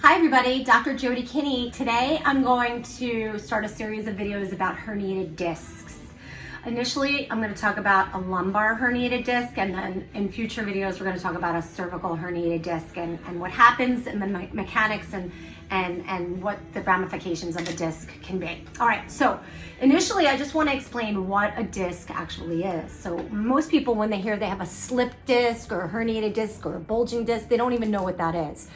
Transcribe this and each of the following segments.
Hi everybody, Dr. Jody Kinney. Today I'm going to start a series of videos about herniated discs. Initially, I'm going to talk about a lumbar herniated disc, and then in future videos we're going to talk about a cervical herniated disc and what happens and the mechanics and what the ramifications of a disc can be. All right, so initially I just want to explain what a disc actually is. So most people, when they hear they have a slip disc or a herniated disc or a bulging disc, they don't even know what that is.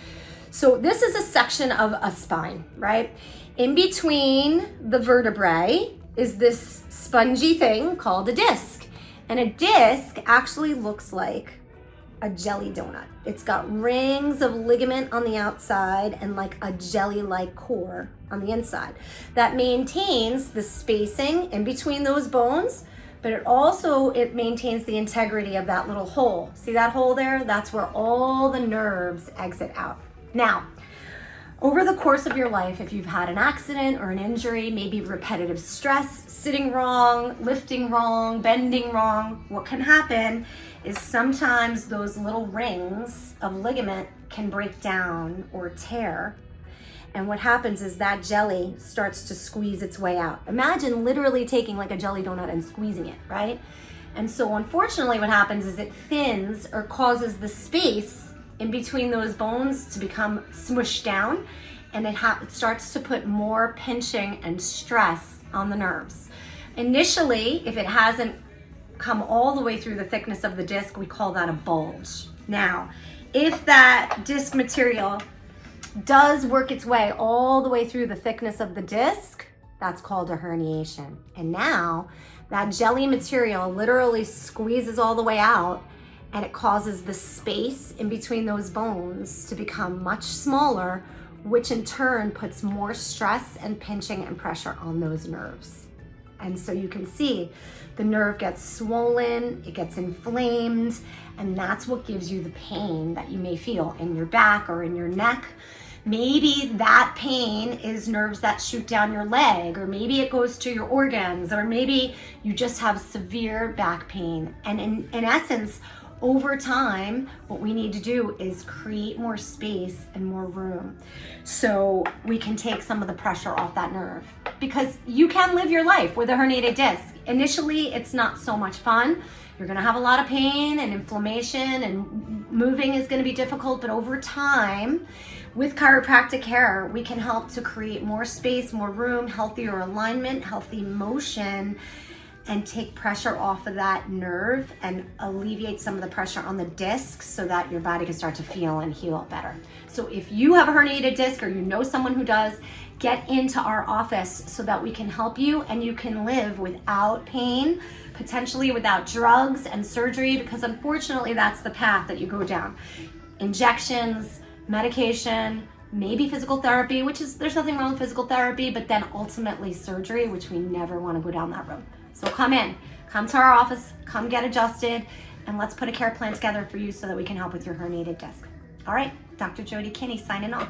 So this is a section of a spine, right? In between the vertebrae is this spongy thing called a disc. And a disc actually looks like a jelly donut. It's got rings of ligament on the outside and like a jelly-like core on the inside that maintains the spacing in between those bones, but it maintains the integrity of that little hole. See that hole there? That's where all the nerves exit out. Now, over the course of your life, if you've had an accident or an injury, maybe repetitive stress, sitting wrong, lifting wrong, bending wrong, what can happen is sometimes those little rings of ligament can break down or tear. And what happens is that jelly starts to squeeze its way out. Imagine literally taking like a jelly donut and squeezing it, right? And so unfortunately what happens is it thins or causes the space in between those bones to become smushed down, and it starts to put more pinching and stress on the nerves. Initially, if it hasn't come all the way through the thickness of the disc, we call that a bulge. Now, if that disc material does work its way all the way through the thickness of the disc, that's called a herniation. And now that jelly material literally squeezes all the way out, and it causes the space in between those bones to become much smaller, which in turn puts more stress and pinching and pressure on those nerves. And so you can see the nerve gets swollen, it gets inflamed, and that's what gives you the pain that you may feel in your back or in your neck. Maybe that pain is nerves that shoot down your leg, or maybe it goes to your organs, or maybe you just have severe back pain. And in essence, over time, what we need to do is create more space and more room so we can take some of the pressure off that nerve. Because you can live your life with a herniated disc. Initially, it's not so much fun. You're gonna have a lot of pain and inflammation, and moving is gonna be difficult, but over time, with chiropractic care, we can help to create more space, more room, healthier alignment, healthy motion, and take pressure off of that nerve and alleviate some of the pressure on the disc so that your body can start to feel and heal better. So if you have a herniated disc or you know someone who does, get into our office so that we can help you and you can live without pain, potentially without drugs and surgery, because unfortunately that's the path that you go down. Injections, medication, maybe physical therapy, there's nothing wrong with physical therapy, but then ultimately surgery, which we never want to go down that road. So come to our office, come get adjusted, and let's put a care plan together for you so that we can help with your herniated disc. All right, Dr. Jody Kinney signing off.